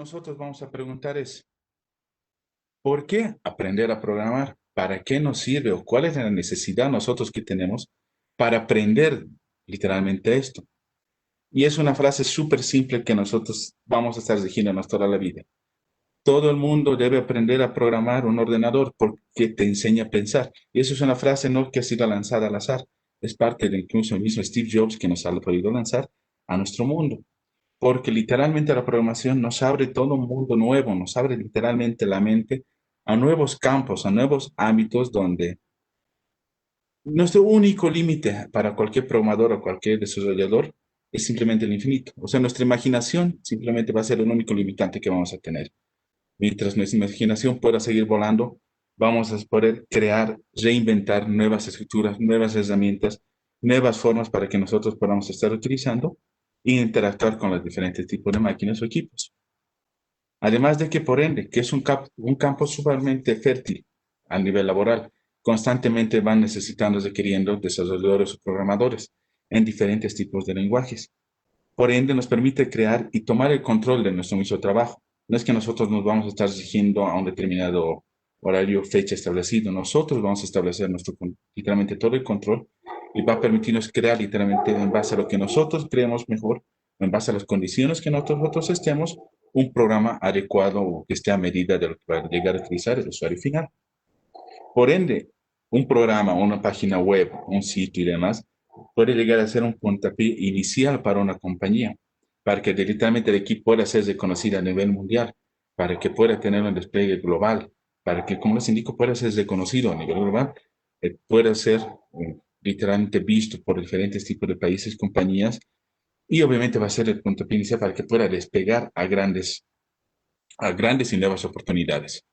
nosotros vamos a preguntar es, ¿por qué aprender a programar? ¿Para qué nos sirve o cuál es la necesidad nosotros que tenemos para aprender literalmente esto? Y es una frase súper simple que nosotros vamos a estar diciéndonos toda la vida. Todo el mundo debe aprender a programar un ordenador porque te enseña a pensar. Y eso es una frase no que ha sido lanzada al azar. Es parte de incluso el mismo Steve Jobs que nos ha podido lanzar a nuestro mundo. Porque literalmente la programación nos abre todo un mundo nuevo, nos abre literalmente la mente a nuevos campos, a nuevos ámbitos donde nuestro único límite para cualquier programador o cualquier desarrollador es simplemente el infinito. O sea, nuestra imaginación simplemente va a ser el único limitante que vamos a tener. Mientras nuestra imaginación pueda seguir volando, vamos a poder crear, reinventar nuevas estructuras, nuevas herramientas, nuevas formas para que nosotros podamos estar utilizando e interactuar con los diferentes tipos de máquinas o equipos. Además de que, por ende, que es un campo sumamente fértil a nivel laboral, constantemente van necesitando, requiriendo desarrolladores o programadores en diferentes tipos de lenguajes. Por ende, nos permite crear y tomar el control de nuestro mismo trabajo. No es que nosotros nos vamos a estar dirigiendo a un determinado horario, fecha establecido. Nosotros vamos a establecer literalmente todo el control y va a permitirnos crear literalmente en base a lo que nosotros creemos mejor, en base a las condiciones que nosotros estemos, un programa adecuado o que esté a medida de lo que va a llegar a utilizar el usuario final. Por ende, un programa, una página web, un sitio y demás puede llegar a ser un puntapié inicial para una compañía, para que directamente el equipo pueda ser reconocido a nivel mundial, para que pueda tener un despliegue global, para que, como les indico, pueda ser reconocido a nivel global, pueda ser literalmente visto por diferentes tipos de países, compañías, y obviamente va a ser el puntapié inicial para que pueda despegar a grandes y nuevas oportunidades.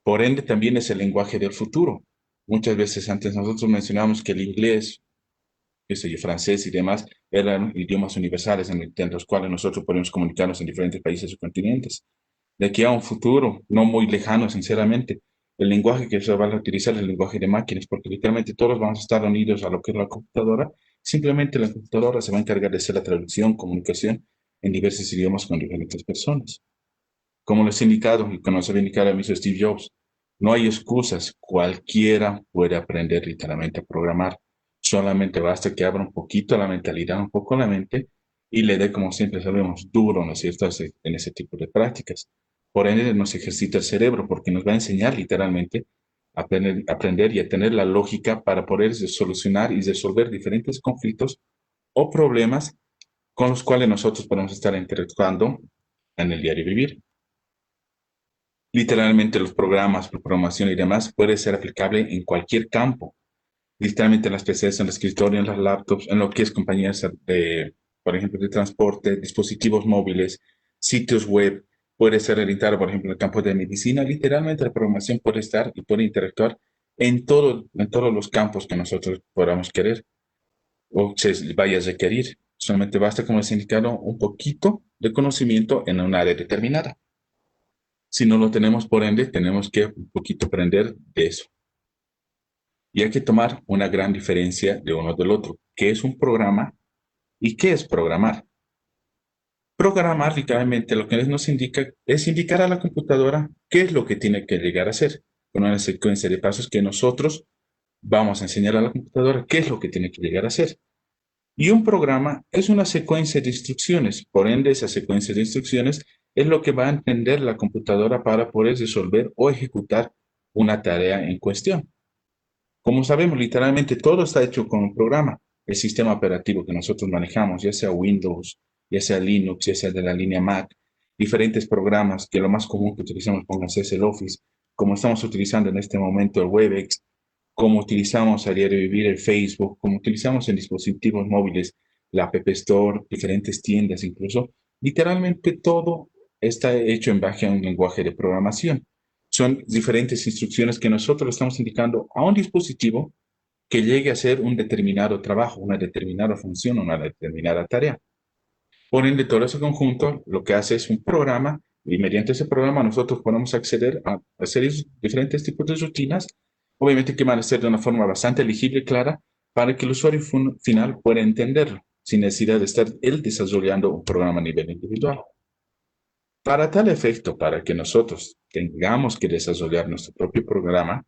Por ende, también es el lenguaje del futuro. Muchas veces antes nosotros mencionábamos que el inglés, qué sé yo, francés y demás eran idiomas universales en los cuales nosotros podemos comunicarnos en diferentes países o continentes. De aquí a un futuro, no muy lejano, sinceramente, el lenguaje que se va a utilizar es el lenguaje de máquinas, porque literalmente todos vamos a estar unidos a lo que es la computadora. Simplemente la computadora se va a encargar de hacer la traducción, comunicación en diversos idiomas con diferentes personas. Como les he indicado y como nos había indicado el mismo Steve Jobs, no hay excusas. Cualquiera puede aprender literalmente a programar. Solamente basta que abra un poquito la mentalidad, un poco la mente y le dé, como siempre sabemos, duro, ¿no es cierto?, en ese tipo de prácticas. Por ende, nos ejercita el cerebro porque nos va a enseñar literalmente a aprender y a tener la lógica para poder solucionar y resolver diferentes conflictos o problemas con los cuales nosotros podemos estar interactuando en el diario vivir. Literalmente los programas, la programación y demás puede ser aplicable en cualquier campo. Literalmente en las PCs, en el escritorio, en las laptops, en lo que es compañías de, por ejemplo, de transporte, dispositivos móviles, sitios web. Puede ser orientado, por ejemplo, en el campo de medicina. Literalmente la programación puede estar y puede interactuar en todos los campos que nosotros podamos querer o se vaya a requerir. Solamente basta, como les he indicado, un poquito de conocimiento en un área determinada. Si no lo tenemos, por ende, tenemos que un poquito aprender de eso. Y hay que tomar una gran diferencia de uno del otro. ¿Qué es un programa y qué es programar? Programar, literalmente, lo que nos indica es indicar a la computadora qué es lo que tiene que llegar a hacer, con una secuencia de pasos que nosotros vamos a enseñar a la computadora qué es lo que tiene que llegar a hacer. Y un programa es una secuencia de instrucciones. Por ende, esa secuencia de instrucciones es lo que va a entender la computadora para poder resolver o ejecutar una tarea en cuestión. Como sabemos, literalmente todo está hecho con un programa. El sistema operativo que nosotros manejamos, ya sea Windows, ya sea Linux, ya sea de la línea Mac, diferentes programas que lo más común que utilizamos, pónganse, es el Office, como estamos utilizando en este momento el Webex, como utilizamos a diario vivir el Facebook, como utilizamos en dispositivos móviles la App Store, diferentes tiendas incluso. Literalmente todo está hecho en base a un lenguaje de programación. Son diferentes instrucciones que nosotros le estamos indicando a un dispositivo que llegue a hacer un determinado trabajo, una determinada función, una determinada tarea. Por ende, todo ese conjunto lo que hace es un programa y mediante ese programa nosotros podemos acceder a hacer diferentes tipos de rutinas, obviamente que van a ser de una forma bastante legible y clara para que el usuario final pueda entenderlo sin necesidad de estar él desarrollando un programa a nivel individual. Para tal efecto, para que nosotros tengamos que desarrollar nuestro propio programa,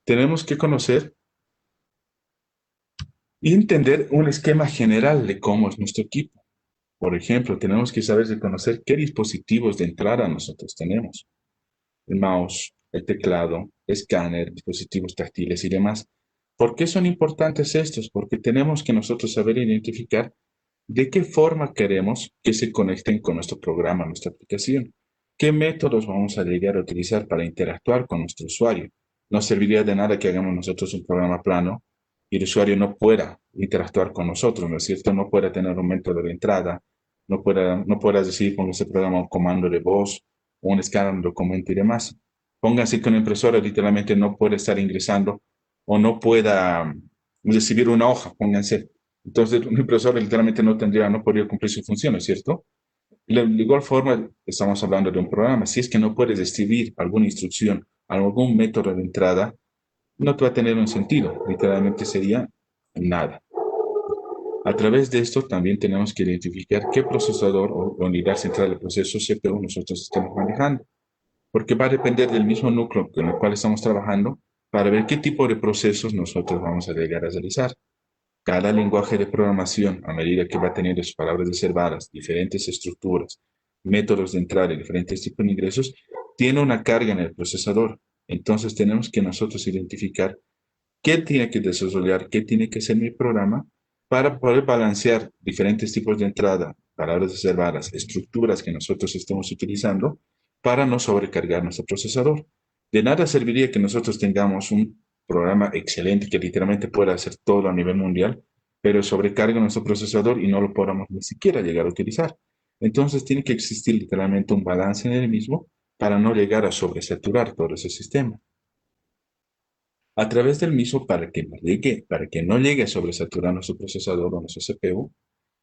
tenemos que conocer y entender un esquema general de cómo es nuestro equipo. Por ejemplo, tenemos que saber reconocer qué dispositivos de entrada nosotros tenemos. El mouse, el teclado, escáner, dispositivos táctiles y demás. ¿Por qué son importantes estos? Porque tenemos que nosotros saber identificar de qué forma queremos que se conecten con nuestro programa, nuestra aplicación. ¿Qué métodos vamos a llegar a utilizar para interactuar con nuestro usuario? No serviría de nada que hagamos nosotros un programa plano y el usuario no pueda interactuar con nosotros, ¿no es cierto? No pueda tener un método de entrada, no pueda decir con ese programa un comando de voz, un escáner, un documento y demás. Póngase que una impresora literalmente no puede estar ingresando o no pueda recibir una hoja, pónganse. Entonces, un impresor literalmente no podría cumplir su función, ¿no es cierto? De igual forma, estamos hablando de un programa. Si es que no puedes escribir alguna instrucción, algún método de entrada, no te va a tener un sentido. Literalmente sería nada. A través de esto también tenemos que identificar qué procesador o unidad central del proceso CPU nosotros estamos manejando, porque va a depender del mismo núcleo con el cual estamos trabajando para ver qué tipo de procesos nosotros vamos a llegar a realizar. Cada lenguaje de programación, a medida que va teniendo sus palabras reservadas, diferentes estructuras, métodos de entrada y diferentes tipos de ingresos, tiene una carga en el procesador. Entonces tenemos que nosotros identificar qué tiene que desarrollar, qué tiene que hacer mi programa para poder balancear diferentes tipos de entrada, palabras reservadas, estructuras que nosotros estemos utilizando para no sobrecargar nuestro procesador. De nada serviría que nosotros tengamos un programa excelente que literalmente pueda hacer todo a nivel mundial, pero sobrecarga nuestro procesador y no lo podamos ni siquiera llegar a utilizar. Entonces tiene que existir literalmente un balance en el mismo para no llegar a sobresaturar todo ese sistema. A través del mismo, para que no llegue a sobresaturar nuestro procesador o nuestro CPU,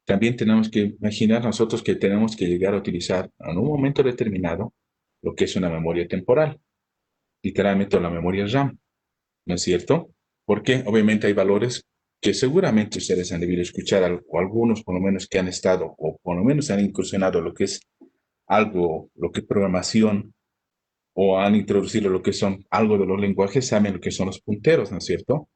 también tenemos que imaginar nosotros que tenemos que llegar a utilizar en un momento determinado lo que es una memoria temporal, literalmente la memoria RAM, ¿no es cierto? Porque obviamente hay valores que seguramente ustedes han debido escuchar, o algunos por lo menos que han estado, o por lo menos han incursionado lo que es algo, lo que es programación o han introducido lo que son algo de los lenguajes, saben lo que son los punteros, ¿no es cierto?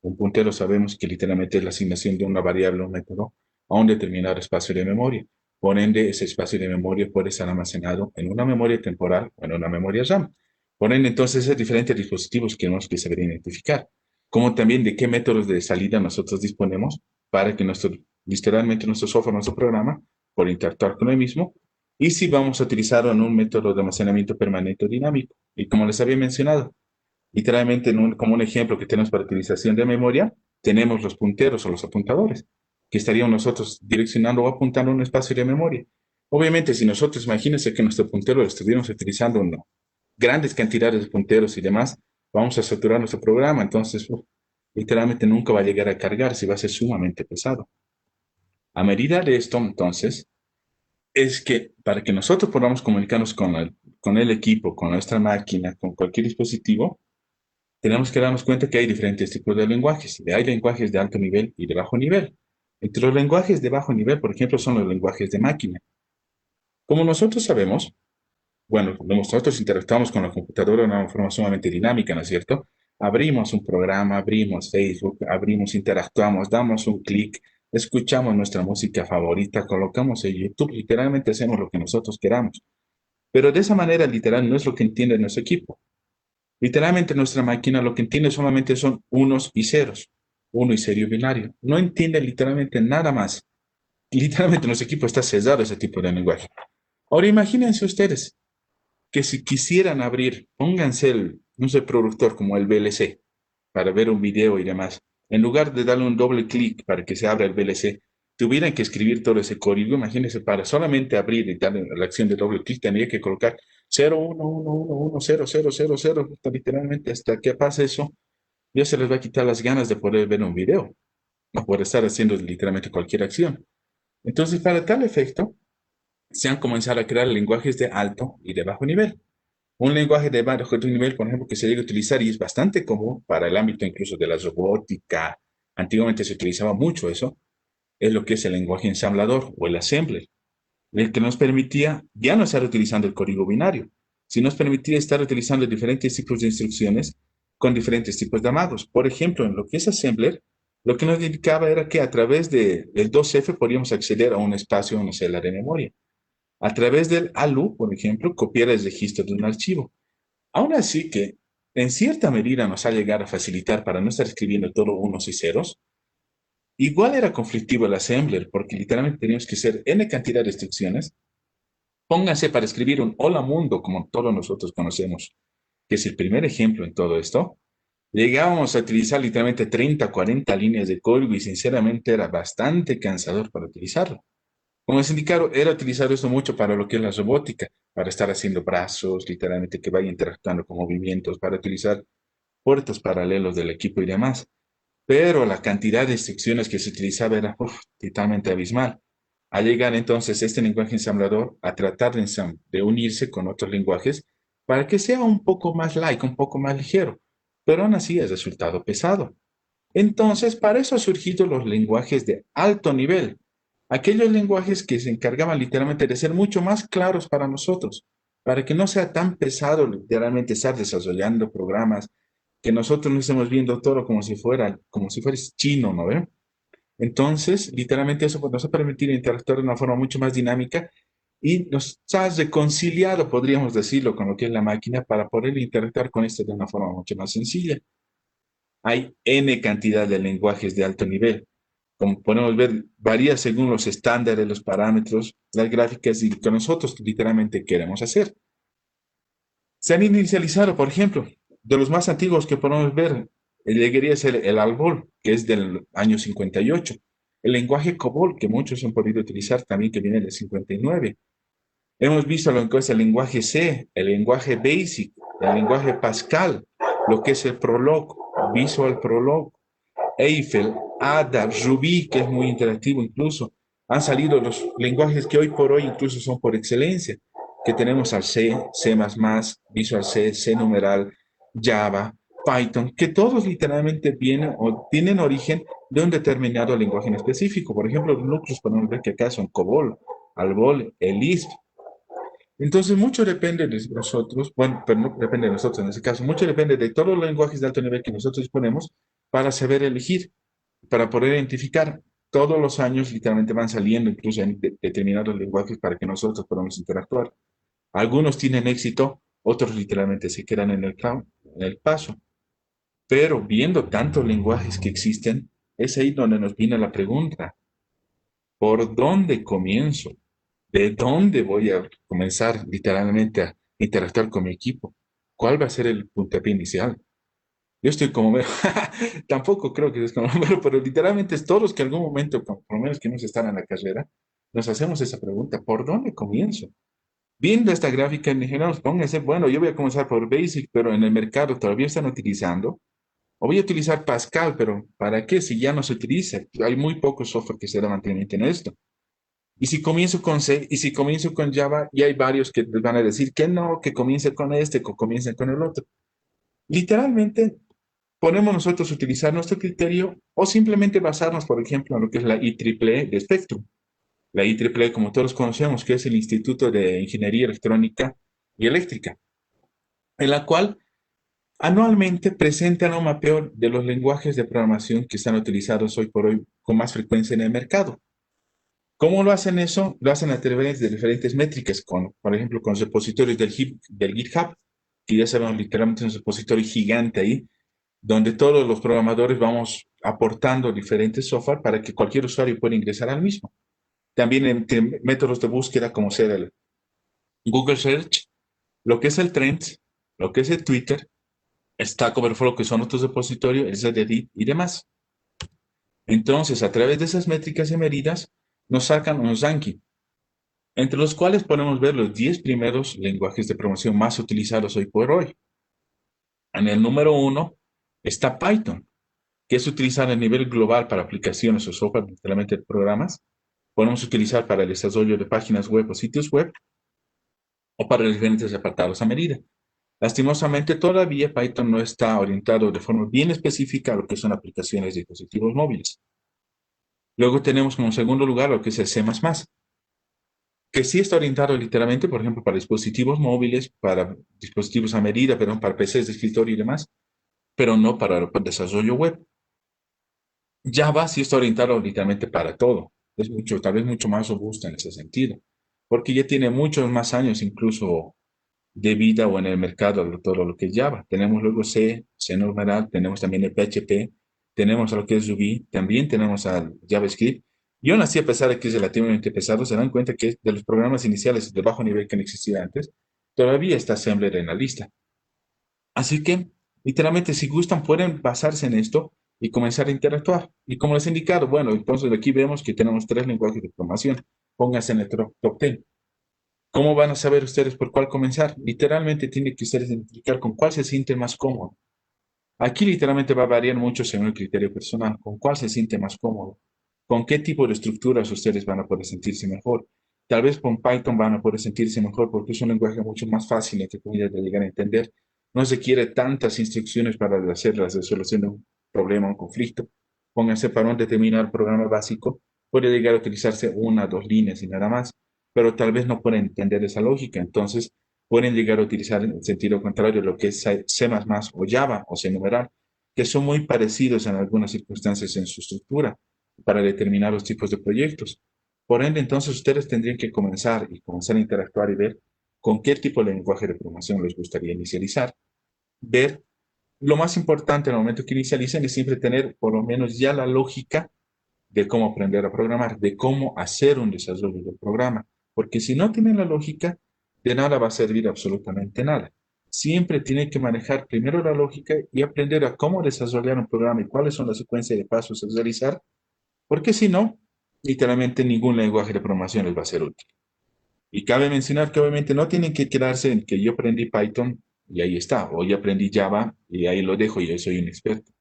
Un puntero sabemos que literalmente es la asignación de una variable o un método a un determinado espacio de memoria. Por ende, ese espacio de memoria puede estar almacenado en una memoria temporal o en una memoria RAM. Por ende, entonces, esos diferentes dispositivos que tenemos que saber identificar, como también de qué métodos de salida nosotros disponemos para que literalmente nuestro software, nuestro programa, pueda interactuar con el mismo y si vamos a utilizarlo en un método de almacenamiento permanente o dinámico. Y como les había mencionado, literalmente como un ejemplo que tenemos para utilización de memoria, tenemos los punteros o los apuntadores, que estaríamos nosotros direccionando o apuntando a un espacio de memoria. Obviamente, si nosotros, imagínense que nuestro puntero lo estuviéramos utilizando en grandes cantidades de punteros y demás, vamos a saturar nuestro programa, entonces literalmente nunca va a llegar a cargar, si va a ser sumamente pesado. A medida de esto, entonces, es que para que nosotros podamos comunicarnos con el equipo, con nuestra máquina, con cualquier dispositivo, tenemos que darnos cuenta que hay diferentes tipos de lenguajes. Hay lenguajes de alto nivel y de bajo nivel. Entre los lenguajes de bajo nivel, por ejemplo, son los lenguajes de máquina. Como nosotros sabemos, bueno, nosotros interactuamos con la computadora de una forma sumamente dinámica, ¿no es cierto? Abrimos un programa, abrimos Facebook, interactuamos, damos un clic, escuchamos nuestra música favorita, colocamos en YouTube, literalmente hacemos lo que nosotros queramos. Pero de esa manera, literal, no es lo que entiende nuestro equipo. Literalmente nuestra máquina lo que entiende solamente son unos y ceros, uno y cero binario. No entiende literalmente nada más. Literalmente nuestro equipo está cesado a ese tipo de lenguaje. Ahora imagínense ustedes que si quisieran abrir, pónganse no sé, productor como el VLC para ver un video y demás. En lugar de darle un doble clic para que se abra el VLC, tuvieran que escribir todo ese código. Imagínense, para solamente abrir y darle la acción de doble clic, tendría que colocar 0, 1, 1, 1, 1, 0, 0, 0, 0, literalmente hasta que pase eso, ya se les va a quitar las ganas de poder ver un video, no poder estar haciendo literalmente cualquier acción. Entonces, para tal efecto, se han comenzado a crear lenguajes de alto y de bajo nivel. Un lenguaje de bajo nivel, por ejemplo, que se llega a utilizar y es bastante común para el ámbito incluso de la robótica, antiguamente se utilizaba mucho eso, es lo que es el lenguaje ensamblador o el assembler. el que nos permitía ya no estar utilizando el código binario, sino nos permitía estar utilizando diferentes tipos de instrucciones con diferentes tipos de amados. Por ejemplo, en lo que es Assembler, lo que nos indicaba era que a través del 2F podíamos acceder a un espacio, una celda de memoria. A través del ALU, por ejemplo, copiar el registro de un archivo. Aún así que, en cierta medida, nos ha llegado a facilitar para no estar escribiendo todo unos y ceros. Igual era conflictivo el assembler, porque literalmente teníamos que hacer n cantidad de instrucciones. Pónganse para escribir un hola mundo, como todos nosotros conocemos, que es el primer ejemplo en todo esto. Llegábamos a utilizar literalmente 30, 40 líneas de código y sinceramente era bastante cansador para utilizarlo. Como les indicaron, era utilizar esto mucho para lo que es la robótica, para estar haciendo brazos, literalmente que vaya interactuando con movimientos, para utilizar puertos paralelos del equipo y demás. Pero la cantidad de instrucciones que se utilizaba era totalmente abismal. Al llegar entonces este lenguaje ensamblador a tratar de unirse con otros lenguajes para que sea un poco más light, un poco más ligero, pero aún así es resultado pesado. Entonces, para eso han surgido los lenguajes de alto nivel, aquellos lenguajes que se encargaban literalmente de ser mucho más claros para nosotros, para que no sea tan pesado literalmente estar desarrollando programas que nosotros no estemos viendo todo como si fuera chino, ¿no ve? Entonces, literalmente eso pues, nos ha permitido interactuar de una forma mucho más dinámica y nos ha reconciliado, podríamos decirlo, con lo que es la máquina para poder interactuar con esto de una forma mucho más sencilla. Hay N cantidad de lenguajes de alto nivel. Como podemos ver, varía según los estándares, los parámetros, las gráficas y lo que nosotros literalmente queremos hacer. Se han inicializado, por ejemplo, de los más antiguos que podemos ver, llegaría a ser el ALBOL, que es del año 58. El lenguaje COBOL, que muchos han podido utilizar también, que viene del 59. Hemos visto lo que es el lenguaje C, el lenguaje BASIC, el lenguaje Pascal, lo que es el Prolog, Visual Prolog, Eiffel, Ada, Ruby, que es muy interactivo incluso. Han salido los lenguajes que hoy por hoy incluso son por excelencia, que tenemos al C, C++, Visual C, C numeral, Java, Python, que todos literalmente vienen o tienen origen de un determinado lenguaje en específico. Por ejemplo, los núcleos podemos ver que acá son COBOL, ALBOL, el Lisp. Entonces, mucho depende de nosotros, bueno, pero no depende de nosotros en ese caso, mucho depende de todos los lenguajes de alto nivel que nosotros disponemos para saber elegir, para poder identificar. Todos los años literalmente van saliendo incluso en determinados lenguajes para que nosotros podamos interactuar. Algunos tienen éxito, otros literalmente se quedan en el paso. Pero viendo tantos lenguajes que existen, es ahí donde nos viene la pregunta, ¿por dónde comienzo? ¿De dónde voy a comenzar literalmente a interactuar con mi equipo? ¿Cuál va a ser el puntapié inicial? Yo estoy como mero, tampoco creo que es como mero, pero literalmente es todos los que en algún momento, por lo menos que hemos estado en la carrera, nos hacemos esa pregunta, ¿por dónde comienzo? Viendo esta gráfica, ingeniero, pónganse, bueno, yo voy a comenzar por Basic, pero en el mercado todavía están utilizando, o voy a utilizar Pascal, pero ¿para qué si ya no se utiliza? Hay muy poco software que se da mantenimiento en esto. Y si comienzo con C, y si comienzo con Java, y hay varios que les van a decir que no, que comience con este, que comience con el otro. Literalmente, podemos nosotros utilizar nuestro criterio o simplemente basarnos, por ejemplo, en lo que es la IEEE de Spectrum. La IEEE, como todos conocemos, que es el Instituto de Ingeniería Electrónica y Eléctrica, en la cual anualmente presentan un mapeo de los lenguajes de programación que están utilizados hoy por hoy con más frecuencia en el mercado. ¿Cómo lo hacen eso? Lo hacen a través de diferentes métricas, por ejemplo, con repositorios del GitHub, que ya sabemos literalmente un repositorio gigante ahí, donde todos los programadores vamos aportando diferentes software para que cualquier usuario pueda ingresar al mismo. También en métodos de búsqueda como ser el Google Search, lo que es el Trends, lo que es el Twitter, Stack Overflow, que son otros repositorios, el Reddit y demás. Entonces, a través de esas métricas y medidas, nos sacan un ranking, entre los cuales podemos ver los 10 primeros lenguajes de programación más utilizados hoy por hoy. En el número 1 está Python, que es utilizado a nivel global para aplicaciones o software, literalmente programas. Podemos utilizar para el desarrollo de páginas web o sitios web o para diferentes apartados a medida. Lastimosamente, todavía Python no está orientado de forma bien específica a lo que son aplicaciones de dispositivos móviles. Luego tenemos como segundo lugar lo que es el C++, que sí está orientado literalmente, por ejemplo, para dispositivos móviles, para dispositivos a medida, perdón, para PCs de escritorio y demás, pero no para el desarrollo web. Java sí está orientado literalmente para todo. Es mucho, tal vez mucho más robusta en ese sentido, porque ya tiene muchos más años incluso de vida o en el mercado de todo lo que es Java. Tenemos luego C, C normal, tenemos también el PHP, tenemos a lo que es Ruby, también tenemos al JavaScript. Y aún así, a pesar de que es relativamente pesado, se dan cuenta que de los programas iniciales de bajo nivel que no existía antes, todavía está Assembler en la lista. Así que, literalmente, si gustan, pueden basarse en esto y comenzar a interactuar. Y como les he indicado, bueno, entonces aquí vemos que tenemos tres lenguajes de programación. Pónganse en el top 10. ¿Cómo van a saber ustedes por cuál comenzar? Literalmente tiene que ustedes identificar con cuál se siente más cómodo. Aquí literalmente va a variar mucho según el criterio personal, con cuál se siente más cómodo, con qué tipo de estructuras ustedes van a poder sentirse mejor. Tal vez con Python van a poder sentirse mejor porque es un lenguaje mucho más fácil, entre comillas, de llegar a entender. No se quiere tantas instrucciones para hacer la resolución de un problema, un conflicto. Pónganse para un determinado programa básico, puede llegar a utilizarse una, dos líneas y nada más, pero tal vez no pueden entender esa lógica. Entonces, pueden llegar a utilizar en el sentido contrario lo que es C++ o Java o C numeral, que son muy parecidos en algunas circunstancias en su estructura para determinados tipos de proyectos. Por ende, entonces ustedes tendrían que comenzar a interactuar y ver con qué tipo de lenguaje de programación les gustaría inicializar. Ver lo más importante en el momento que inicialicen es siempre tener por lo menos ya la lógica de cómo aprender a programar, de cómo hacer un desarrollo del programa. Porque si no tienen la lógica, de nada va a servir absolutamente nada. Siempre tienen que manejar primero la lógica y aprender a cómo desarrollar un programa y cuáles son las secuencias de pasos a realizar, porque si no, literalmente ningún lenguaje de programación les va a ser útil. Y cabe mencionar que obviamente no tienen que quedarse en que yo aprendí Python y ahí está, o yo aprendí Java y ahí lo dejo y yo soy un experto.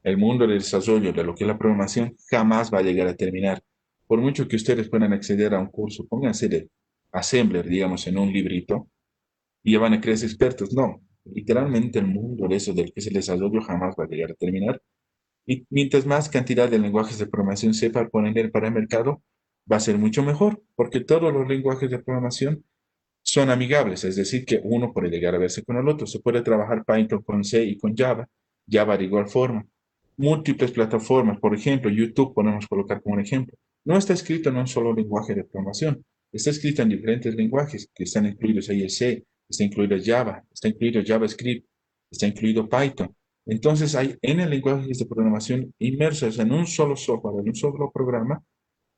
El mundo del desarrollo de lo que es la programación jamás va a llegar a terminar. Por mucho que ustedes puedan acceder a un curso, pónganse de Assembler, digamos, en un librito y ya van a creerse expertos. No, literalmente el mundo de eso, del que es el desarrollo, jamás va a llegar a terminar. Y mientras más cantidad de lenguajes de programación sepa poner para el mercado, va a ser mucho mejor, porque todos los lenguajes de programación son amigables, es decir, que uno puede llegar a verse con el otro. Se puede trabajar Python con C y con Java, Java de igual forma. Múltiples plataformas, por ejemplo, YouTube podemos colocar como un ejemplo. No está escrito en un solo lenguaje de programación, está escrito en diferentes lenguajes que están incluidos ahí el C, está incluido Java, está incluido JavaScript, está incluido Python. Entonces hay N lenguajes de programación inmersos en un solo software, en un solo programa,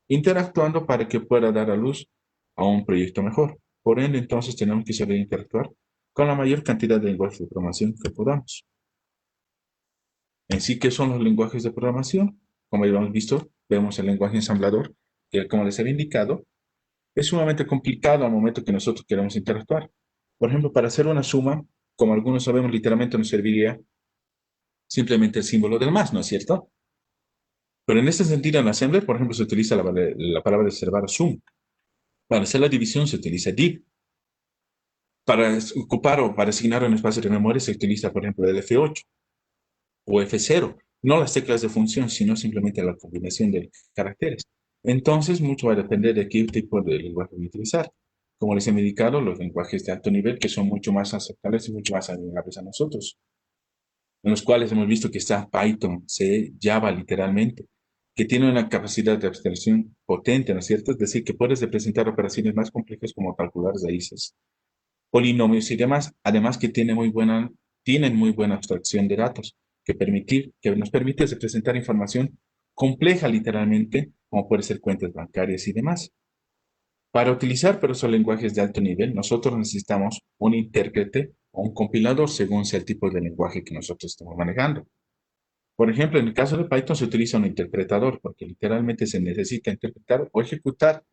interactuando para que pueda dar a luz a un proyecto mejor. Por ende, entonces tenemos que saber interactuar con la mayor cantidad de lenguajes de programación que podamos. En sí, ¿qué son los lenguajes de programación? Como ya hemos visto, vemos el lenguaje ensamblador, que como les había indicado, es sumamente complicado al momento que nosotros queremos interactuar. Por ejemplo, para hacer una suma, como algunos sabemos, literalmente nos serviría simplemente el símbolo del más, ¿no es cierto? Pero en este sentido, en Assembler, por ejemplo, se utiliza la palabra reservar sum. Para hacer la división se utiliza div. Para ocupar o para asignar un espacio de memoria se utiliza, por ejemplo, el F8 o F0. No las teclas de función, sino simplemente la combinación de caracteres. Entonces, mucho va a depender de qué tipo de lenguaje voy a utilizar. Como les he indicado, los lenguajes de alto nivel, que son mucho más aceptables y mucho más amigables a nosotros, en los cuales hemos visto que está Python, C, Java literalmente, que tiene una capacidad de abstracción potente, ¿no es cierto? Es decir, que puedes representar operaciones más complejas como calcular raíces, polinomios y demás, además que tienen muy buena abstracción de datos, que nos permite representar información compleja literalmente, como puede ser cuentas bancarias y demás. Para utilizar pero esos lenguajes de alto nivel, nosotros necesitamos un intérprete o un compilador según sea el tipo de lenguaje que nosotros estamos manejando. Por ejemplo, en el caso de Python se utiliza un interpretador porque literalmente se necesita interpretar o ejecutar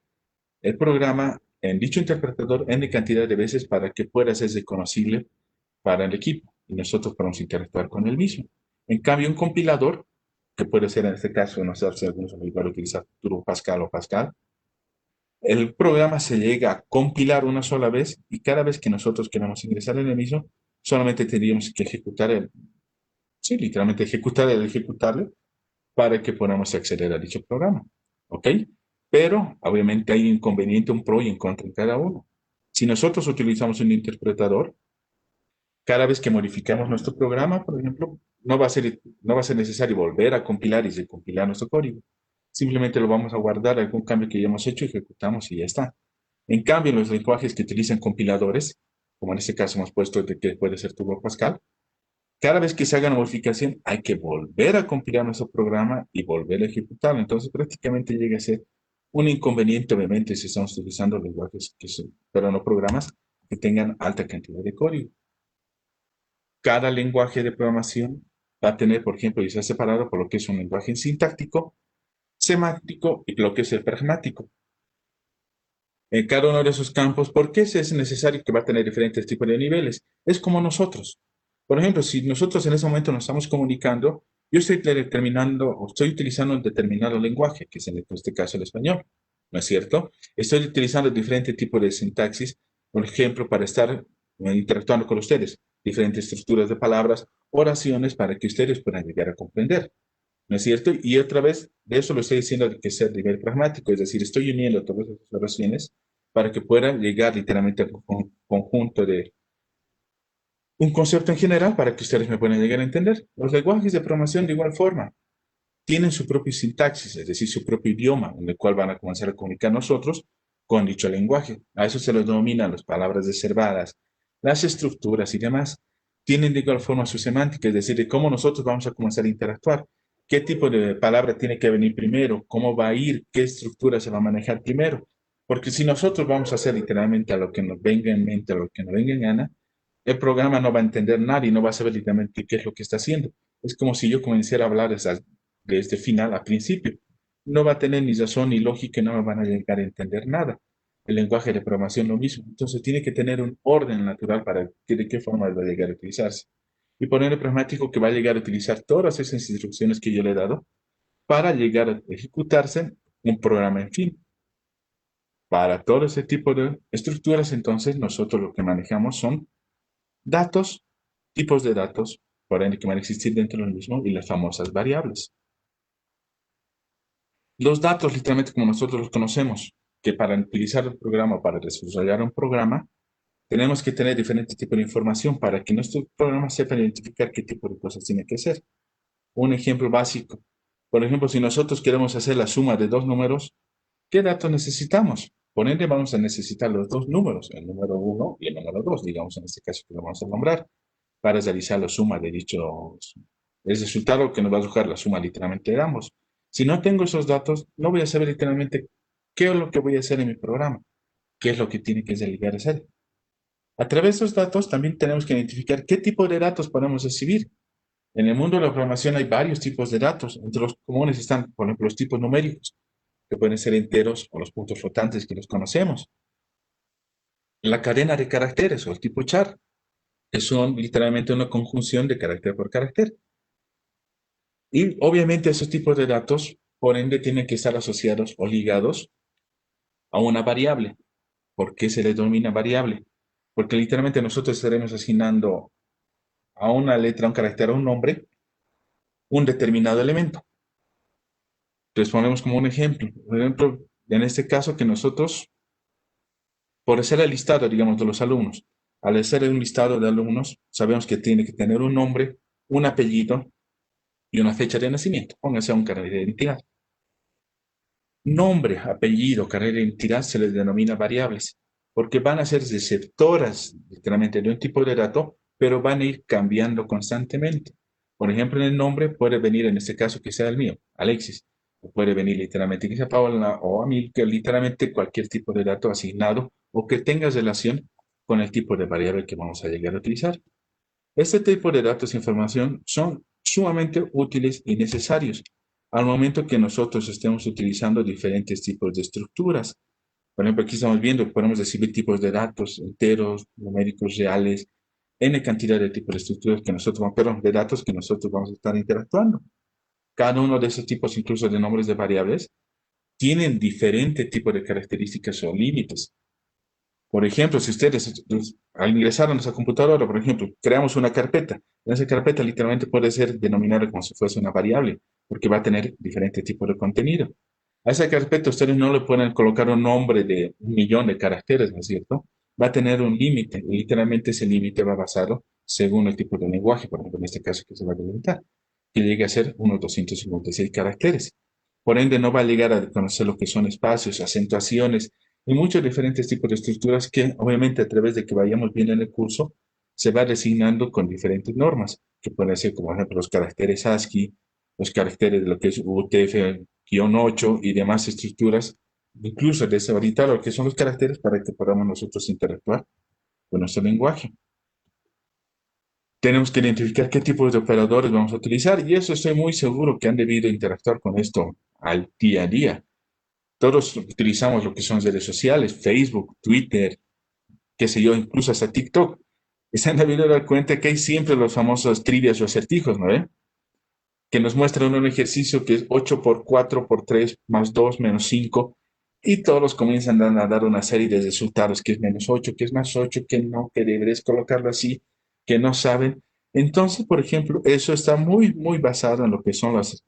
el programa en dicho interpretador n cantidad de veces para que pueda ser reconocible para el equipo y nosotros podamos interactuar con el mismo. En cambio, un compilador, que puede ser en este caso, no sé si algunos van a utilizar Turbo Pascal o Pascal, el programa se llega a compilar una sola vez y cada vez que nosotros queramos ingresar en el mismo, solamente tendríamos que sí, literalmente ejecutarle para que podamos acceder a dicho programa. ¿Ok? pero obviamente hay un inconveniente, un pro y en contra en cada uno. Si nosotros utilizamos un interpretador, cada vez que modificamos nuestro programa, por ejemplo, no va a ser necesario volver a compilar y recompilar nuestro código. Simplemente lo vamos a guardar algún cambio que ya hemos hecho, ejecutamos y ya está. En cambio, los lenguajes que utilizan compiladores, como en este caso hemos puesto de que puede ser Turbo Pascal, cada vez que se haga una modificación hay que volver a compilar nuestro programa y volver a ejecutarlo. Entonces prácticamente llega a ser un inconveniente, obviamente, si estamos utilizando lenguajes pero no programas que tengan alta cantidad de código. Cada lenguaje de programación va a tener, por ejemplo, y se ha separado por lo que es un lenguaje sintáctico, semántico y lo que es el pragmático. En cada uno de esos campos, ¿por qué es necesario que va a tener diferentes tipos de niveles? Es como nosotros. Por ejemplo, si nosotros en ese momento nos estamos comunicando, yo estoy determinando o estoy utilizando un determinado lenguaje, que es en este caso el español, ¿no es cierto? Estoy utilizando diferentes tipos de sintaxis, por ejemplo, para estar interactuando con ustedes, diferentes estructuras de palabras, oraciones para que ustedes puedan llegar a comprender. ¿No es cierto? Y otra vez, de eso lo estoy diciendo de que sea a nivel pragmático, es decir, estoy uniendo todas esas oraciones para que puedan llegar literalmente a un conjunto de un concepto en general para que ustedes me puedan llegar a entender. Los lenguajes de programación de igual forma tienen su propio sintaxis, es decir, su propio idioma, en el cual van a comenzar a comunicar nosotros con dicho lenguaje. A eso se les denominan las palabras reservadas, las estructuras y demás. Tienen de igual forma su semántica, es decir, de cómo nosotros vamos a comenzar a interactuar. ¿Qué tipo de palabra tiene que venir primero? ¿Cómo va a ir? ¿Qué estructura se va a manejar primero? Porque si nosotros vamos a hacer literalmente a lo que nos venga en mente, a lo que nos venga en gana, el programa no va a entender nada y no va a saber literalmente qué es lo que está haciendo. Es como si yo comenzara a hablar desde final a principio. No va a tener ni razón ni lógica y no van a llegar a entender nada. El lenguaje de programación lo mismo. Entonces tiene que tener un orden natural para que de qué forma va a llegar a utilizarse. Y poner el pragmático que va a llegar a utilizar todas esas instrucciones que yo le he dado para llegar a ejecutarse un programa en fin. Para todo ese tipo de estructuras, entonces nosotros lo que manejamos son datos, tipos de datos, por ende que van a existir dentro del mismo y las famosas variables. Los datos, literalmente como nosotros los conocemos, que para utilizar el programa, para desarrollar un programa, tenemos que tener diferentes tipos de información para que nuestro programa sepa identificar qué tipo de cosas tiene que hacer. Un ejemplo básico. Por ejemplo, si nosotros queremos hacer la suma de dos números, ¿qué datos necesitamos? Por ende, vamos a necesitar los dos números, el número 1 y el número 2, digamos en este caso que lo vamos a nombrar, para realizar la suma de dichos, el resultado que nos va a arrojar la suma literalmente de ambos. Si no tengo esos datos, no voy a saber literalmente qué es lo que voy a hacer en mi programa, qué es lo que tiene que llegar a hacer. A través de esos datos también tenemos que identificar qué tipo de datos podemos recibir. En el mundo de la programación hay varios tipos de datos. Entre los comunes están, por ejemplo, los tipos numéricos, que pueden ser enteros o los puntos flotantes que los conocemos. La cadena de caracteres o el tipo char, que son literalmente una conjunción de carácter por carácter. Y obviamente esos tipos de datos, por ende, tienen que estar asociados o ligados a una variable. ¿Por qué se le denomina variable? Porque literalmente nosotros estaremos asignando a una letra, a un carácter, a un nombre, un determinado elemento. Entonces ponemos como un ejemplo. Por ejemplo, en este caso que nosotros, por hacer el listado, digamos, de los alumnos, al hacer un listado de alumnos, sabemos que tiene que tener un nombre, un apellido y una fecha de nacimiento. Póngase a un carnet de identidad. Nombre, apellido, carrera de identidad se les denomina variables, porque van a ser receptoras, literalmente, de un tipo de dato, pero van a ir cambiando constantemente. Por ejemplo, en el nombre puede venir, en este caso, que sea el mío, Alexis, o puede venir literalmente que sea Paola, o a mí, que literalmente cualquier tipo de dato asignado o que tenga relación con el tipo de variable que vamos a llegar a utilizar. Este tipo de datos e información son sumamente útiles y necesarios al momento que nosotros estemos utilizando diferentes tipos de estructuras. Por ejemplo, aquí estamos viendo, podemos recibir tipos de datos enteros, numéricos, reales, n cantidad de tipos de estructuras que nosotros, perdón, de datos que nosotros vamos a estar interactuando. Cada uno de esos tipos, incluso de nombres de variables, tienen diferente tipo de características o límites. Por ejemplo, si ustedes al ingresar a nuestra computadora, por ejemplo, creamos una carpeta, en esa carpeta literalmente puede ser denominada como si fuese una variable, porque va a tener diferentes tipos de contenido. A esa carpeta ustedes no le pueden colocar un nombre de 1 millón de caracteres, ¿no es cierto? Va a tener un límite, y literalmente ese límite va basado según el tipo de lenguaje, por ejemplo, en este caso que se va a delimitar, que llegue a ser unos 256 caracteres. Por ende, no va a llegar a conocer lo que son espacios, acentuaciones y muchos diferentes tipos de estructuras que, obviamente, a través de que vayamos viendo en el curso, se va designando con diferentes normas, que pueden ser, como por ejemplo, los caracteres ASCII, los caracteres de lo que es UTF-8 y demás estructuras, incluso deshabilitar lo que son los caracteres para que podamos nosotros interactuar con nuestro lenguaje. Tenemos que identificar qué tipos de operadores vamos a utilizar y eso estoy muy seguro que han debido interactuar con esto al día a día. Todos utilizamos lo que son redes sociales, Facebook, Twitter, qué sé yo, incluso hasta TikTok. Y se han debido dar cuenta que hay siempre los famosos trivias o acertijos, ¿no ven? Que nos muestran un ejercicio que es 8 por 4 por 3 más 2 menos 5 y todos comienzan a dar una serie de resultados, que es menos 8, que es más 8, que no, que deberes colocarlo así, que no saben. Entonces, por ejemplo, eso está muy, muy basado en lo que son las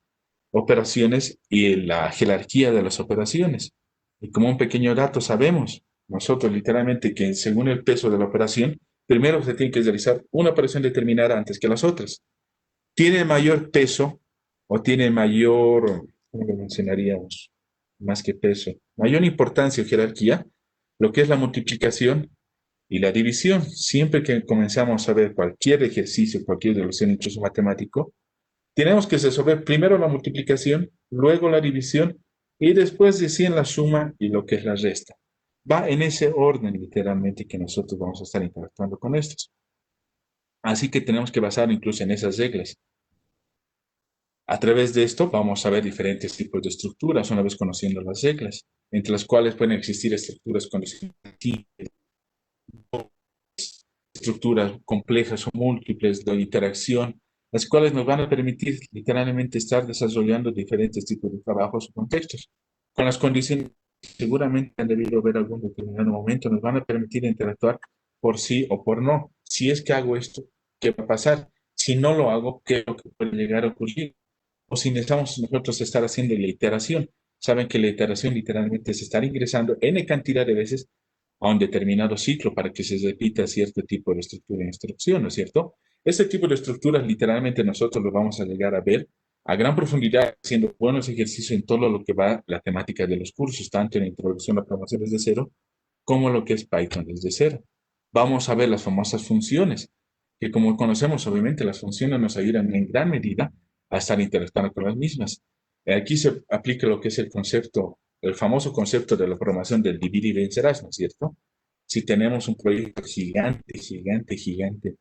operaciones y la jerarquía de las operaciones. Y como un pequeño dato, sabemos nosotros literalmente que según el peso de la operación, primero se tiene que realizar una operación determinada antes que las otras. Tiene mayor peso o tiene mayor, ¿cómo lo mencionaríamos? Más que peso, mayor importancia o jerarquía, lo que es la multiplicación y la división. Siempre que comenzamos a ver cualquier ejercicio, cualquier de los hechos matemáticos, tenemos que resolver primero la multiplicación, luego la división y después decir la suma y lo que es la resta. Va en ese orden literalmente que nosotros vamos a estar interactuando con estos. Así que tenemos que basar incluso en esas reglas. A través de esto vamos a ver diferentes tipos de estructuras una vez conociendo las reglas, entre las cuales pueden existir estructuras condicionales, estructuras complejas o múltiples de interacción, las cuales nos van a permitir literalmente estar desarrollando diferentes tipos de trabajos o contextos. Con las condiciones, seguramente han debido ver algún determinado momento, nos van a permitir interactuar por sí o por no. Si es que hago esto, ¿qué va a pasar? Si no lo hago, ¿qué es lo que puede llegar a ocurrir? O si necesitamos nosotros estar haciendo la iteración. Saben que la iteración literalmente es estar ingresando n cantidad de veces a un determinado ciclo para que se repita cierto tipo de estructura de instrucción, ¿no es cierto? Este tipo de estructuras literalmente nosotros lo vamos a llegar a ver a gran profundidad haciendo buenos ejercicios en todo lo que va la temática de los cursos, tanto en la introducción a programación desde cero como lo que es Python desde cero. Vamos a ver las famosas funciones, que como conocemos, obviamente las funciones nos ayudan en gran medida a estar interactuando con las mismas. Aquí se aplica lo que es el concepto, el famoso concepto de la programación del divide y vencerás, ¿no es cierto? Si tenemos un proyecto gigante, gigante, gigante,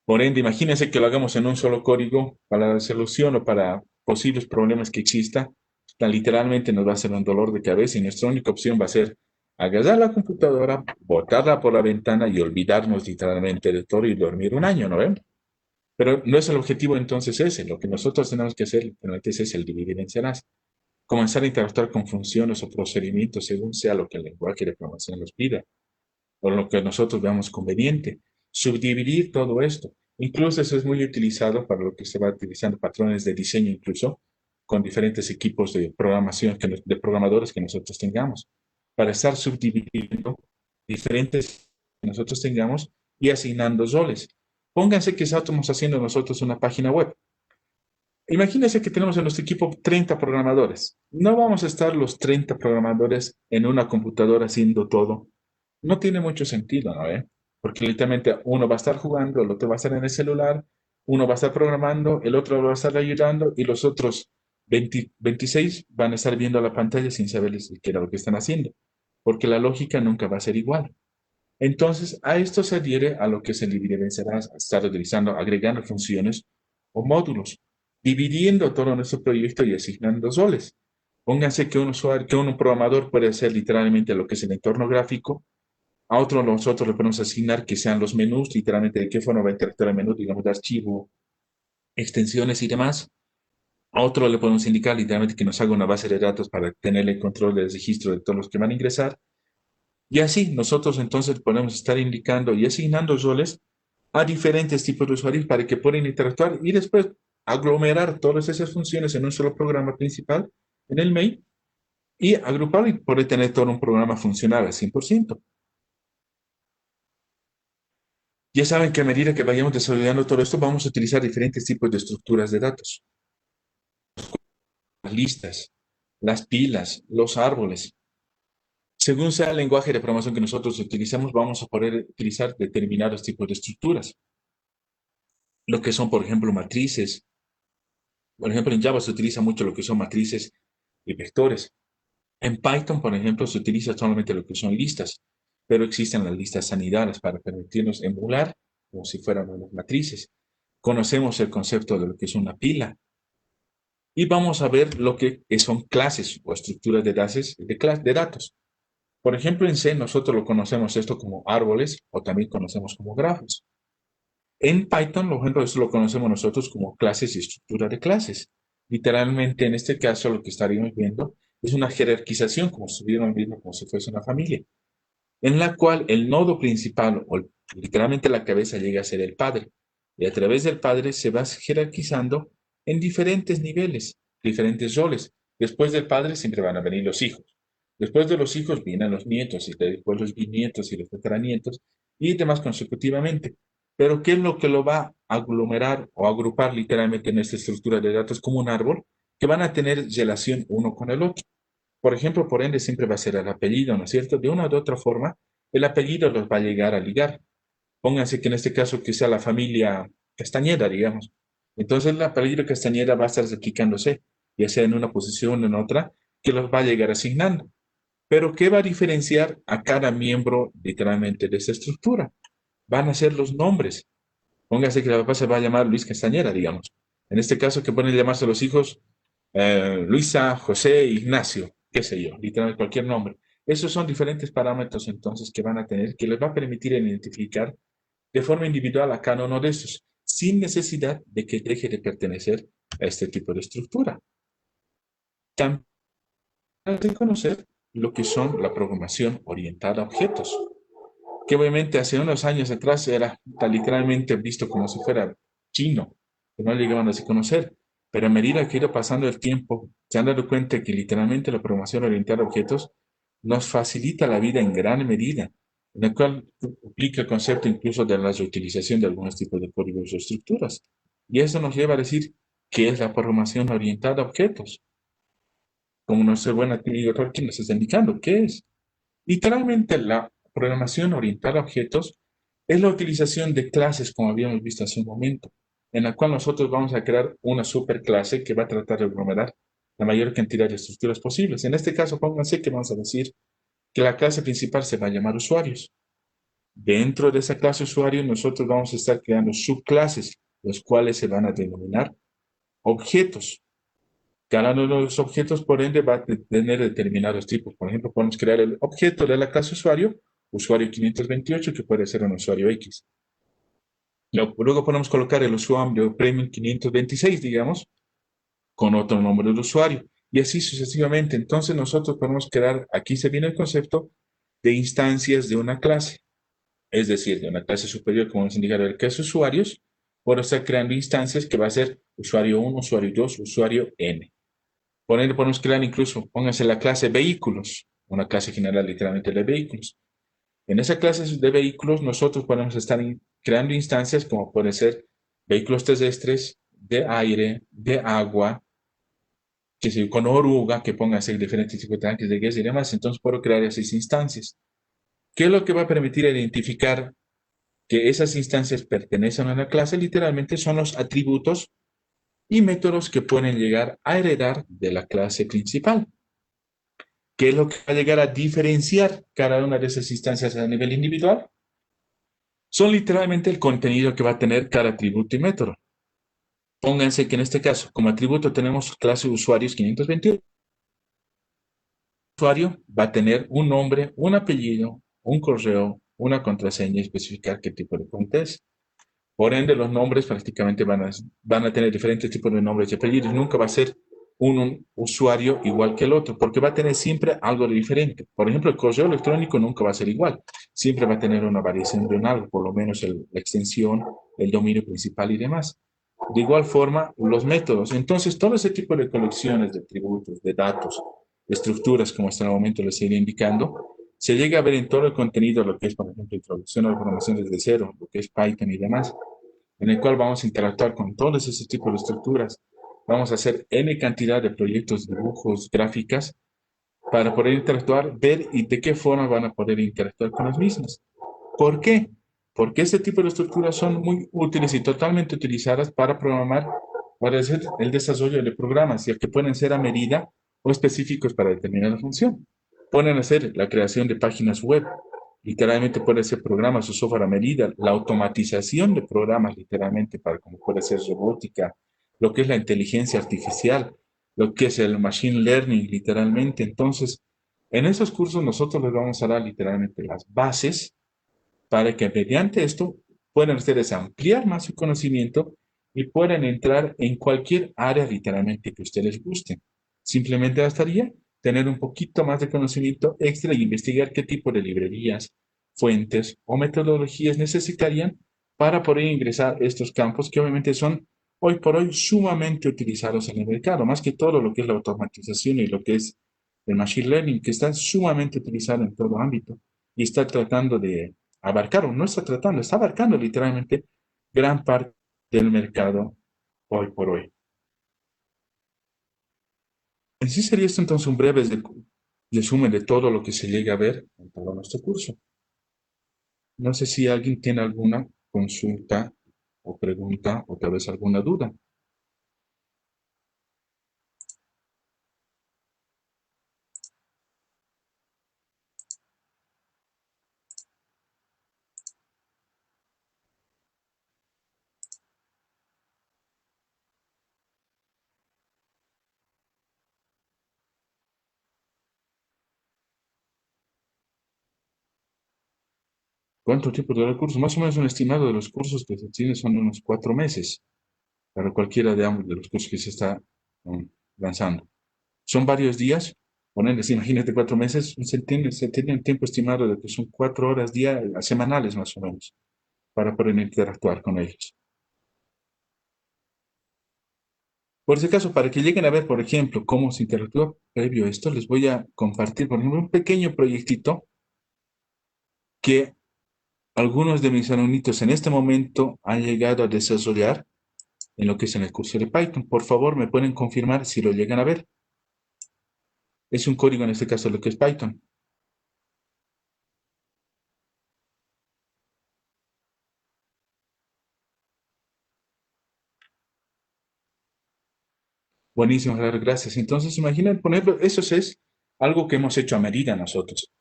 por ende, imagínense que lo hagamos en un solo código para la solución o para posibles problemas que exista, literalmente nos va a ser un dolor de cabeza y nuestra única opción va a ser agarrar la computadora, botarla por la ventana y olvidarnos literalmente de todo y dormir 1 año, ¿no ven? Pero no es el objetivo entonces ese. Lo que nosotros tenemos que hacer literalmente es el dividir y vencerás. Comenzar a interactuar con funciones o procedimientos según sea lo que el lenguaje de programación nos pida o lo que nosotros veamos conveniente. Subdividir todo esto. Incluso eso es muy utilizado para lo que se va utilizando patrones de diseño, incluso con diferentes equipos de programación, de programadores que nosotros tengamos, para estar subdividiendo diferentes que nosotros tengamos y asignando roles. Pónganse que estamos haciendo nosotros una página web. Imagínense que tenemos en nuestro equipo 30 programadores. No vamos a estar los 30 programadores en una computadora haciendo todo. No tiene mucho sentido, ¿no? Porque literalmente uno va a estar jugando, el otro va a estar en el celular, uno va a estar programando, el otro va a estar ayudando y los otros 26 van a estar viendo la pantalla sin saber siquiera lo que están haciendo, porque la lógica nunca va a ser igual. Entonces, a esto se adhiere a lo que se divide vencerá, estar utilizando, agregando funciones o módulos, dividiendo todo nuestro proyecto y asignando roles. Pónganse que un usuario, que un programador puede hacer literalmente lo que es el entorno gráfico, a otro nosotros le podemos asignar que sean los menús, literalmente de qué forma va a interactuar el menú, digamos, de archivo, extensiones y demás. A otro le podemos indicar literalmente que nos haga una base de datos para tener el control del registro de todos los que van a ingresar. Y así nosotros entonces podemos estar indicando y asignando roles a diferentes tipos de usuarios para que puedan interactuar y después aglomerar todas esas funciones en un solo programa principal, en el main, y agruparlo y poder tener todo un programa funcional al 100%. Ya saben que a medida que vayamos desarrollando todo esto, vamos a utilizar diferentes tipos de estructuras de datos. Las listas, las pilas, los árboles. Según sea el lenguaje de programación que nosotros utilicemos, vamos a poder utilizar determinados tipos de estructuras. Lo que son, por ejemplo, matrices. Por ejemplo, en Java se utiliza mucho lo que son matrices y vectores. En Python, por ejemplo, se utiliza solamente lo que son listas, pero existen las listas anidadas para permitirnos emular como si fueran unas matrices. Conocemos el concepto de lo que es una pila y vamos a ver lo que son clases o estructuras de datos. Por ejemplo, en C nosotros lo conocemos esto como árboles o también conocemos como grafos. En Python, por ejemplo, eso lo conocemos nosotros como clases y estructura de clases. Literalmente, en este caso, lo que estaríamos viendo es una jerarquización, como si estuviéramos viendo como si fuese una familia, en la cual el nodo principal, o literalmente la cabeza, llega a ser el padre. Y a través del padre se va jerarquizando en diferentes niveles, diferentes roles. Después del padre siempre van a venir los hijos. Después de los hijos vienen los nietos, y después los bisnietos y los tataranietos, y demás consecutivamente. Pero ¿qué es lo que lo va a aglomerar o agrupar literalmente en esta estructura de datos como un árbol? Que van a tener relación uno con el otro. Por ejemplo, por ende, siempre va a ser el apellido, ¿no es cierto? De una u otra forma, el apellido los va a llegar a ligar. Pónganse que en este caso que sea la familia Castañeda, digamos. Entonces, el apellido Castañeda va a estar replicándose, ya sea en una posición o en otra, que los va a llegar asignando. Pero, ¿qué va a diferenciar a cada miembro literalmente de esta estructura? Van a ser los nombres. Póngase que la papá se va a llamar Luis Castañeda, digamos. En este caso, que pueden llamarse los hijos Luisa, José, Ignacio, qué sé yo, literalmente cualquier nombre. Esos son diferentes parámetros entonces que van a tener, que les va a permitir identificar de forma individual a cada uno de estos, sin necesidad de que deje de pertenecer a este tipo de estructura. También hay que conocer lo que son la programación orientada a objetos, que obviamente hace unos años atrás era literalmente visto como si fuera chino, que no llegaban a conocer. Pero a medida que ha ido pasando el tiempo, se han dado cuenta que literalmente la programación orientada a objetos nos facilita la vida en gran medida, en la cual implica el concepto incluso de la reutilización de algunos tipos de códigos o estructuras. Y eso nos lleva a decir qué es la programación orientada a objetos. Como nuestro buen amigo Tolkien nos está indicando, ¿qué es? Literalmente, la programación orientada a objetos es la utilización de clases, como habíamos visto hace un momento, en la cual nosotros vamos a crear una superclase que va a tratar de aglomerar la mayor cantidad de estructuras posibles. En este caso, pónganse que vamos a decir que la clase principal se va a llamar usuarios. Dentro de esa clase usuario, nosotros vamos a estar creando subclases, los cuales se van a denominar objetos. Cada uno de los objetos, por ende, va a tener determinados tipos. Por ejemplo, podemos crear el objeto de la clase usuario, usuario 528, que puede ser un usuario X. Luego podemos colocar el usuario premium 526, digamos, con otro nombre de usuario. Y así sucesivamente. Entonces nosotros podemos crear, aquí se viene el concepto de instancias de una clase. Es decir, de una clase superior, como nos indica el caso usuarios, por estar creando instancias que va a ser usuario 1, usuario 2, usuario N. Por ende, podemos crear incluso, pónganse la clase vehículos, una clase general literalmente de vehículos. En esa clase de vehículos, nosotros podemos estar creando instancias como pueden ser vehículos terrestres, de aire, de agua, que se con oruga, que pónganse diferentes tipos de tanques de gas y demás. Entonces, puedo crear esas instancias. ¿Qué es lo que va a permitir identificar que esas instancias pertenecen a la clase? Literalmente son los atributos y métodos que pueden llegar a heredar de la clase principal. ¿Qué es lo que va a llegar a diferenciar cada una de esas instancias a nivel individual? Son literalmente el contenido que va a tener cada atributo y método. Pónganse que en este caso, como atributo tenemos clase usuarios 521. El usuario va a tener un nombre, un apellido, un correo, una contraseña y especificar qué tipo de cuenta es. Por ende, los nombres prácticamente van a tener diferentes tipos de nombres y apellidos. Nunca va a ser un usuario igual que el otro, porque va a tener siempre algo de diferente. Por ejemplo, el correo electrónico nunca va a ser igual. Siempre va a tener una variación de un algo, por lo menos la extensión, el dominio principal y demás. De igual forma, los métodos. Entonces, todo ese tipo de colecciones de atributos, de datos, estructuras, como hasta el momento les iré indicando, se llega a ver en todo el contenido lo que es, por ejemplo, introducción a la programación desde cero, lo que es Python y demás, en el cual vamos a interactuar con todos esos tipos de estructuras. Vamos a hacer N cantidad de proyectos, dibujos, gráficas, para poder interactuar, ver y de qué forma van a poder interactuar con las mismas. ¿Por qué? Porque este tipo de estructuras son muy útiles y totalmente utilizadas para programar, para hacer el desarrollo de programas, ya que pueden ser a medida o específicos para determinada función. Pueden hacer la creación de páginas web, literalmente puede ser programas o software a medida, la automatización de programas, literalmente, para como puede ser robótica, lo que es la inteligencia artificial, lo que es el machine learning, literalmente. Entonces, en esos cursos nosotros les vamos a dar literalmente las bases para que mediante esto puedan ustedes ampliar más su conocimiento y puedan entrar en cualquier área literalmente que ustedes gusten. Simplemente bastaría tener un poquito más de conocimiento extra y investigar qué tipo de librerías, fuentes o metodologías necesitarían para poder ingresar a estos campos que obviamente son hoy por hoy sumamente utilizados en el mercado, más que todo lo que es la automatización y lo que es el machine learning, que está sumamente utilizado en todo ámbito y está tratando de abarcar, o no está tratando, está abarcando literalmente gran parte del mercado hoy por hoy. En sí sería esto entonces un breve resumen de todo lo que se llega a ver en todo nuestro curso. No sé si alguien tiene alguna consulta o pregunta o tal vez alguna duda. ¿Cuánto tiempo dura el curso? Más o menos un estimado de los cursos que se tienen son unos 4 meses para cualquiera de ambos de los cursos que se está lanzando. Son varios días, ponerles, imagínate 4 meses, se tiene un tiempo estimado de que son 4 horas semanales más o menos, para poder interactuar con ellos. Por ese caso, para que lleguen a ver, por ejemplo, cómo se interactúa previo a esto, les voy a compartir, por ejemplo, un pequeño proyectito que algunos de mis alumnitos en este momento han llegado a desarrollar en lo que es en el curso de Python. Por favor, me pueden confirmar si lo llegan a ver. Es un código, en este caso, lo que es Python. Buenísimo, Gerardo, gracias. Entonces, imaginen, por ejemplo, eso es algo que hemos hecho a medida nosotros.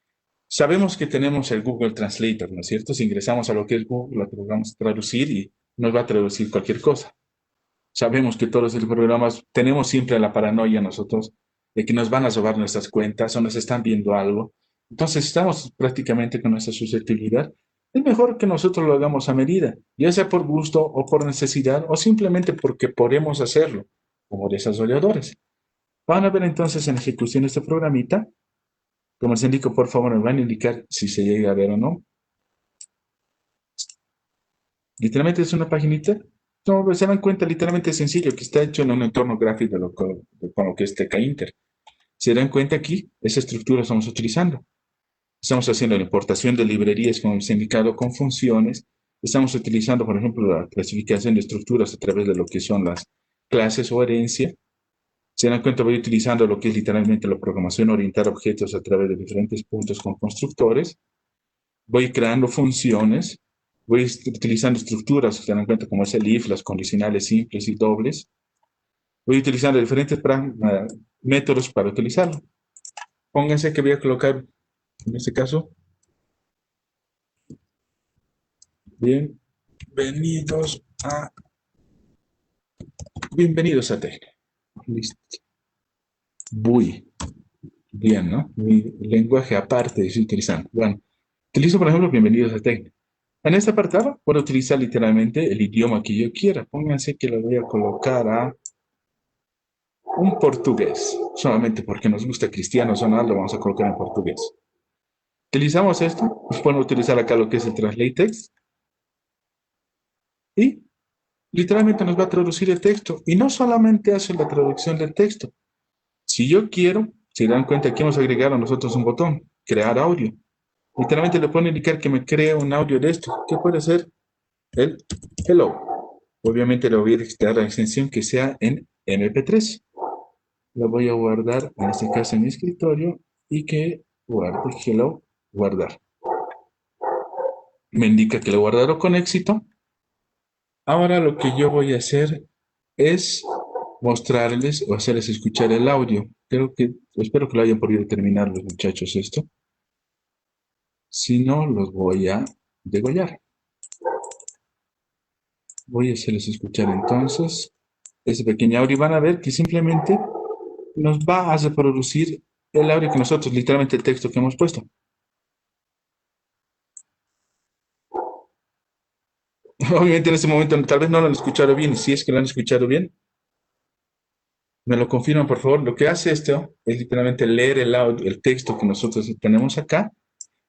Sabemos que tenemos el Google Translator, ¿no es cierto? Si ingresamos a lo que es Google, lo que vamos a traducir y nos va a traducir cualquier cosa. Sabemos que todos los programas tenemos siempre la paranoia nosotros de que nos van a robar nuestras cuentas o nos están viendo algo. Entonces, estamos prácticamente con nuestra susceptibilidad. Es mejor que nosotros lo hagamos a medida, ya sea por gusto o por necesidad o simplemente porque podemos hacerlo como desarrolladores. Van a ver entonces en ejecución este programita. Como les indico, por favor, me van a indicar si se llega a ver o no. Literalmente es una paginita. No, pues, se dan cuenta, literalmente es sencillo, que está hecho en un entorno gráfico con lo que es TK Inter. Se dan cuenta aquí, esa estructura estamos utilizando. Estamos haciendo la importación de librerías, como les he indicado, con funciones. Estamos utilizando, por ejemplo, la clasificación de estructuras a través de lo que son las clases o herencia. Se dan cuenta, voy utilizando lo que es literalmente la programación orientada a objetos a través de diferentes puntos con constructores. Voy creando funciones. Voy utilizando estructuras, se dan cuenta, como es el if, las condicionales simples y dobles. Voy utilizando diferentes métodos para utilizarlo. Pónganse que voy a colocar, en este caso, bienvenidos a, bienvenidos a Tecne. Listo. Voy. Bien, ¿no? Mi lenguaje aparte estoy utilizando. Bueno, utilizo, por ejemplo, bienvenidos a Tecne. En este apartado puedo utilizar literalmente el idioma que yo quiera. Pónganse que le voy a colocar a un portugués. Solamente porque nos gusta Cristiano Ronaldo, vamos a colocar en portugués. Utilizamos esto. Pueden utilizar acá lo que es el Translate Text. Y literalmente nos va a traducir el texto. Y no solamente hace la traducción del texto. Si yo quiero, Si dan cuenta, aquí hemos agregado a nosotros un botón, crear audio. Literalmente le puedo indicar que me cree un audio de esto. ¿Qué puede ser? El hello. Obviamente le voy a dictar la extensión que sea en MP3. La voy a guardar, en este caso en mi escritorio, y que guarde hello, guardar. Me indica que lo guardaron con éxito. Ahora lo que yo voy a hacer es mostrarles o hacerles escuchar el audio. Espero que lo hayan podido terminar los muchachos esto. Si no, los voy a degollar. Voy a hacerles escuchar entonces ese pequeño audio y van a ver que simplemente nos va a reproducir el audio que nosotros, literalmente el texto que hemos puesto. Obviamente en este momento tal vez no lo han escuchado bien y si es que lo han escuchado bien, me lo confirman por favor. Lo que hace esto es literalmente leer el audio, el texto que nosotros tenemos acá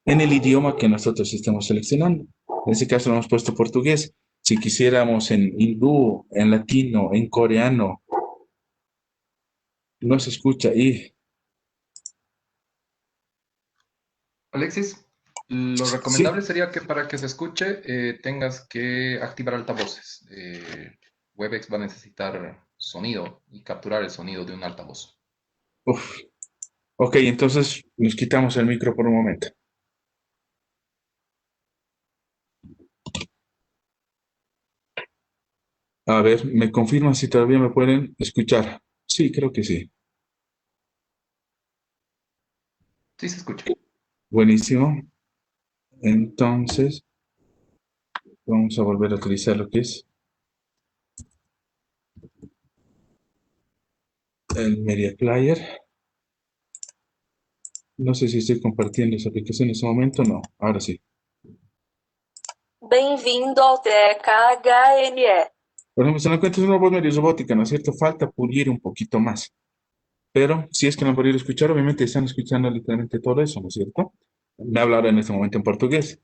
en el idioma que nosotros estamos seleccionando. En este caso lo hemos puesto portugués. Si quisiéramos en hindú, en latino, en coreano, no se escucha y Alexis, lo sí. recomendable sería que para que se escuche tengas que activar altavoces. Webex va a necesitar sonido y capturar el sonido de un altavoz. Uf. Ok, entonces nos quitamos el micro por un momento. A ver, ¿me confirman si todavía me pueden escuchar? Sí, creo que sí. Sí se escucha. Buenísimo. Entonces, vamos a volver a utilizar lo que es el Media Player. No sé si estoy compartiendo esa aplicación en este momento. No, ahora sí. Bem-vindo ao TKHNE. Por ejemplo, se dan cuenta, es una voz medio robótica, ¿no es cierto? Falta pulir un poquito más. Pero si es que no han podido escuchar, obviamente están escuchando literalmente todo eso, ¿no es cierto? Me habla ahora en este momento en portugués.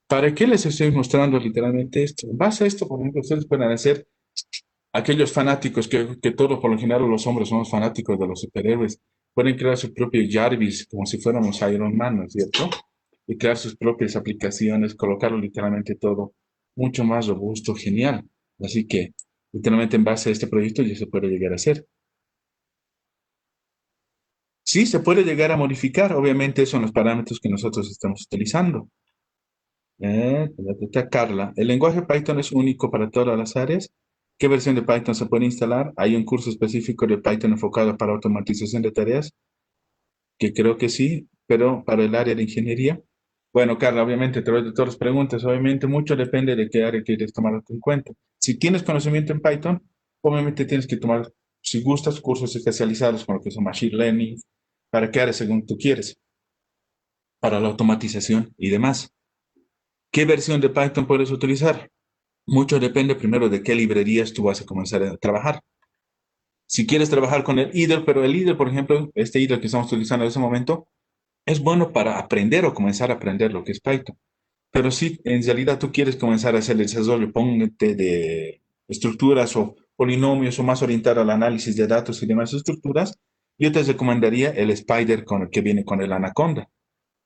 ¿Para qué les estoy mostrando literalmente esto? En base a esto, por ejemplo, ustedes pueden hacer aquellos fanáticos que todos, por lo general, los hombres somos fanáticos de los superhéroes, pueden crear su propio Jarvis como si fuéramos Iron Man, ¿no es cierto? Y crear sus propias aplicaciones, colocarlo literalmente todo mucho más robusto, genial. Así que, literalmente en base a este proyecto ya se puede llegar a hacer. Sí, se puede llegar a modificar, obviamente, son los parámetros que nosotros estamos utilizando. Carla, el lenguaje Python es único para todas las áreas. ¿Qué versión de Python se puede instalar? Hay un curso específico de Python enfocado para automatización de tareas, que creo que sí, pero para el área de ingeniería. Bueno, Carla, obviamente, a través de todas las preguntas, obviamente mucho depende de qué área quieres tomar en cuenta. Si tienes conocimiento en Python, obviamente tienes que tomar, si gustas, cursos especializados con lo que son Machine Learning, para qué área según tú quieres, para la automatización y demás. ¿Qué versión de Python puedes utilizar? Mucho depende primero de qué librerías tú vas a comenzar a trabajar. Si quieres trabajar con el IDLE, pero el IDLE, por ejemplo, este IDLE que estamos utilizando en ese momento, es bueno para aprender o comenzar a aprender lo que es Python. Pero si en realidad tú quieres comenzar a hacer el desarrollo, ponte de estructuras o polinomios o más orientado al análisis de datos y demás estructuras, yo te recomendaría el Spider con el que viene con el Anaconda.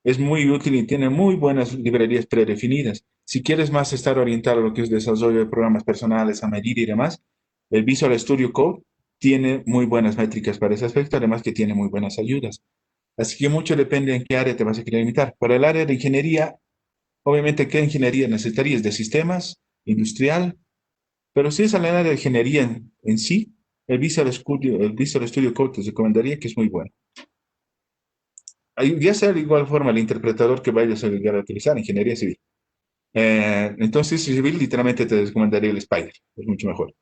Es muy útil y tiene muy buenas librerías predefinidas. Si quieres más estar orientado a lo que es desarrollo de programas personales a medida y demás, el Visual Studio Code tiene muy buenas métricas para ese aspecto, además que tiene muy buenas ayudas. Así que mucho depende en qué área te vas a querer limitar. Por el área de ingeniería, obviamente, ¿qué ingeniería necesitarías? ¿De sistemas? ¿Industrial? Pero si es al área de ingeniería en sí, el Visual Studio Code te recomendaría que es muy bueno. Ya sea de igual forma el interpretador que vayas a llegar a utilizar, ingeniería civil. Entonces, civil literalmente te recomendaría el Spider, es mucho mejor.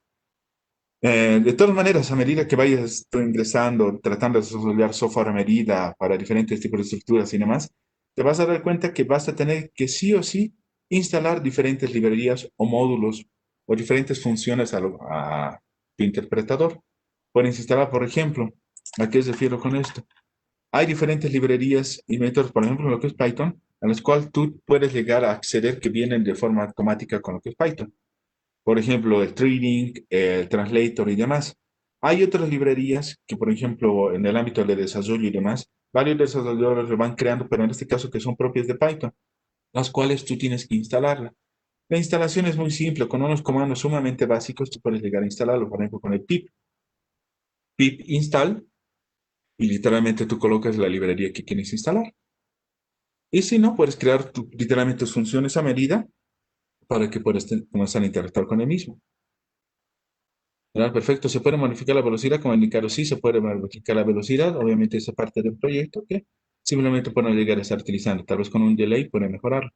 De todas maneras, a medida que vayas tú ingresando, tratando de desarrollar software a medida para diferentes tipos de estructuras y demás, te vas a dar cuenta que vas a tener que sí o sí instalar diferentes librerías o módulos o diferentes funciones a tu interpretador. Puedes instalar, por ejemplo, ¿a qué se refiero con esto? Hay diferentes librerías y métodos, por ejemplo, lo que es Python, a los cuales tú puedes llegar a acceder que vienen de forma automática con lo que es Python. Por ejemplo, el Trading, el Translator y demás. Hay otras librerías que, por ejemplo, en el ámbito de desarrollo y demás, varios desarrolladores lo van creando, pero en este caso que son propias de Python, las cuales tú tienes que instalarla. La instalación es muy simple, con unos comandos sumamente básicos tú puedes llegar a instalarlo, por ejemplo, con el pip install, y literalmente tú colocas la librería que quieres instalar. Y si no, puedes crear literalmente tus funciones a medida para que puedas comenzar a interactuar con el mismo. ¿Verdad? Perfecto, se puede modificar la velocidad, como indicaron, sí se puede modificar la velocidad, obviamente esa parte del proyecto que simplemente pueden llegar a estar utilizando, tal vez con un delay puede mejorarlo.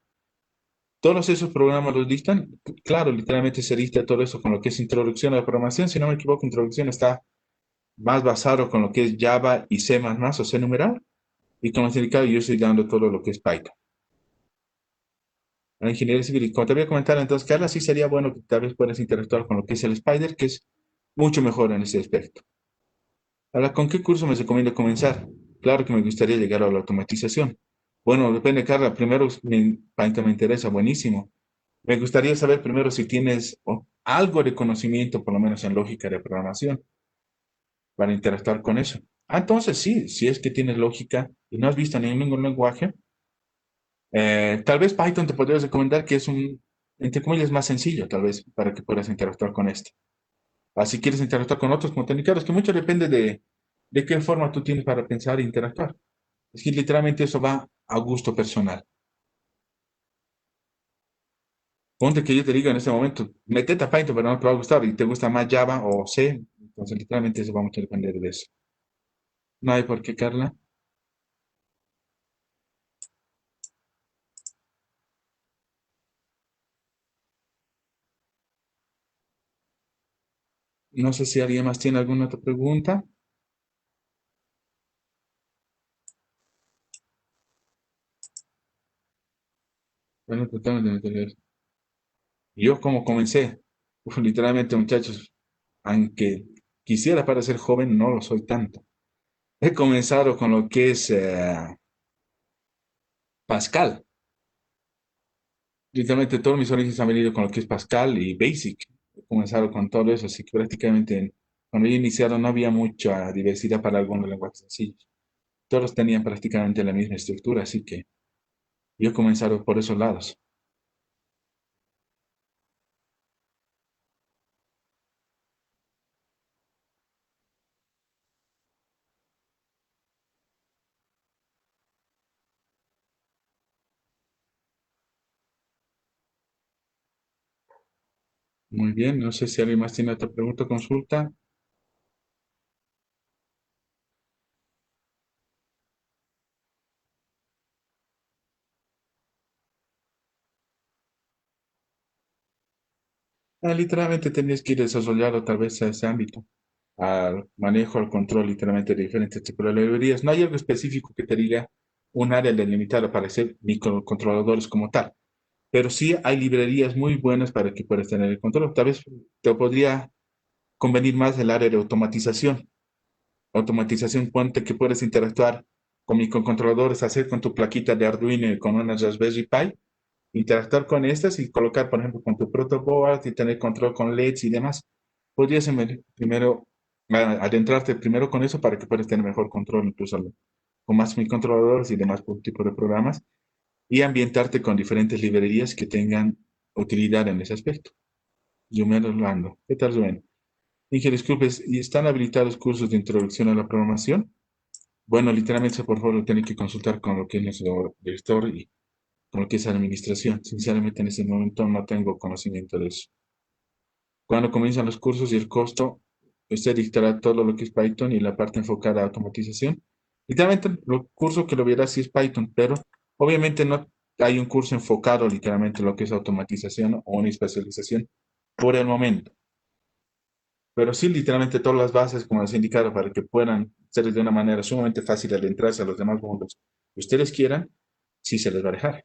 Todos esos programas los listan, claro, literalmente se lista todo eso con lo que es introducción a la programación, si no me equivoco, introducción está más basado con lo que es Java y C++ o C numeral, y como les indicado, yo estoy dando todo lo que es Python. La ingeniería civil, y como te había comentado entonces, Carla, sí sería bueno que tal vez puedas interactuar con lo que es el Spider, que es mucho mejor en ese aspecto. Ahora, ¿con qué curso me recomiendo comenzar? Claro que me gustaría llegar a la automatización. Bueno, depende, Carla. Primero, Python me interesa, buenísimo. Me gustaría saber primero si tienes algo de conocimiento, por lo menos en lógica de programación, para interactuar con eso. Ah, entonces sí, si es que tienes lógica y no has visto ningún lenguaje, tal vez Python te podría recomendar que es entre comillas, más sencillo, tal vez, para que puedas interactuar con esto. Así quieres interactuar con otros como técnicos, que mucho depende de qué forma tú tienes para pensar e interactuar. Es que literalmente eso va a gusto personal. Ponte que yo te diga en este momento, metete a Python, pero no te va a gustar y te gusta más Java o C, entonces literalmente eso va a depender de eso. No hay por qué, Carla. No sé si alguien más tiene alguna otra pregunta. Bueno, tratamos de meter. Yo como comencé, literalmente muchachos, aunque quisiera parecer joven, no lo soy tanto. He comenzado con lo que es Pascal. Literalmente todos mis orígenes han venido con lo que es Pascal y Basic. He comenzado con todo eso, así que prácticamente cuando yo iniciado no había mucha diversidad para algunos lenguajes sencillos. Todos tenían prácticamente la misma estructura, así que yo he comenzado por esos lados. Muy bien, no sé si alguien más tiene otra pregunta o consulta. Literalmente tendrías que ir desarrollando tal vez a ese ámbito, al manejo, al control literalmente de diferentes tipos de librerías. No hay algo específico que te diga un área delimitada para ser microcontroladores como tal, pero sí hay librerías muy buenas para que puedas tener el control. Tal vez te podría convenir más el área de automatización. Automatización, ponte que puedes interactuar con microcontroladores, hacer con tu plaquita de Arduino y con una Raspberry Pi, interactuar con estas y colocar, por ejemplo, con tu protoboard y tener control con LEDs y demás. Podrías primero adentrarte primero con eso para que puedas tener mejor control, incluso con más microcontroladores y demás tipo de programas, y ambientarte con diferentes librerías que tengan utilidad en ese aspecto. Yo me Orlando. ¿Qué tal, Rubén? Dije, disculpes, ¿y están habilitados cursos de introducción a la programación? Bueno, literalmente, por favor, lo tienen que consultar con lo que es nuestro director y con lo que es administración. Sinceramente, en ese momento no tengo conocimiento de eso. Cuando comienzan los cursos y el costo, usted dictará todo lo que es Python y la parte enfocada a automatización. Literalmente, el curso que lo verá sí es Python, pero obviamente no hay un curso enfocado literalmente en lo que es automatización o una especialización por el momento. Pero sí, literalmente todas las bases, como les he indicado, para que puedan ser de una manera sumamente fácil al entrarse a los demás mundos que ustedes quieran, sí se les va a dejar.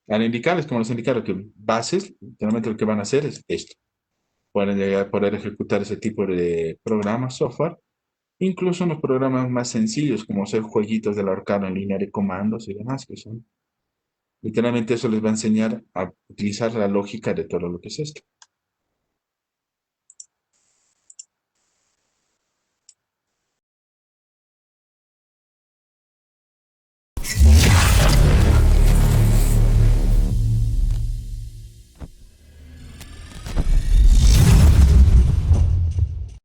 Al indicarles, como les he indicado, que bases, literalmente lo que van a hacer es esto. Pueden llegar a poder ejecutar ese tipo de programas, software, incluso en los programas más sencillos, como hacer jueguitos del arcade en línea de comandos y demás, que son, literalmente eso les va a enseñar a utilizar la lógica de todo lo que es esto.